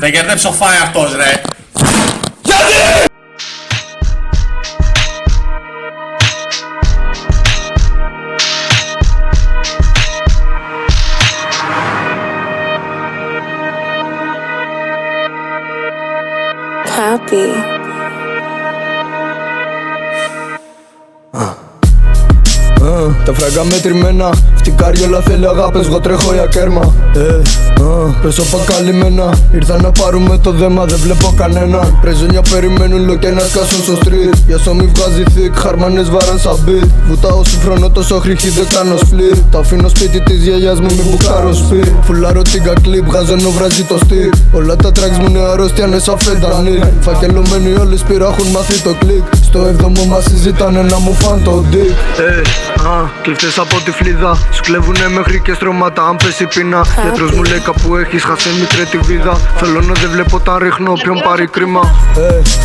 Δεν γίνεται ψοφάει αυτός ρε. Γιατί! Happy. Τα φράγκα μετρημένα, φτικάρι όλα θέλει αγάπες, εγώ τρέχω για κέρμα. Πες όπα καλυμμένα, ήρθα να πάρουμε το δέμα, δεν βλέπω κανέναν. Πρεζόνια περιμένουν λο και να σκάσουν στο street. Για σω μη βγάζει thick, χαρμάνες βάραν σαν beat. Βουτάω συμφρονώ τόσο χρυχή δεν κάνω split. Τα αφήνω σπίτι της γιαγιάς μου, μη μπουκάρω σπίτι. Φουλάρω την κακλίπ, βγάζω ενώ βράζει το stick. Όλα τα tracks μου είναι αρρώστια, είναι σαν φεντανίλ. Φακελωμένοι όλοι σπήρα έχουν μάθει το κλικ. Στο έβδομο μας συζητάνε να μου φαν το dick. Κλειφτές από τη φλίδα, σου κλέβουνε μέχρι και στρώματα αν πέσει πείνα. Γιατρός μου λέει κάπου έχεις χάσει μικρή τη βίδα. Θέλω να δεν βλέπω τα ρίχνω όποιον πάρει κρίμα.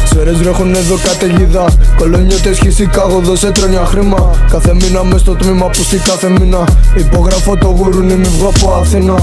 Σφαίρες βρέχουν εδώ καταιγίδα. Κολονιώτες χυσικά δώσε τρώνια χρήμα. Κάθε μήνα μες στο τμήμα που στη κάθε μήνα υπογράφω το γουρούνι μη βγω από Αθήνα.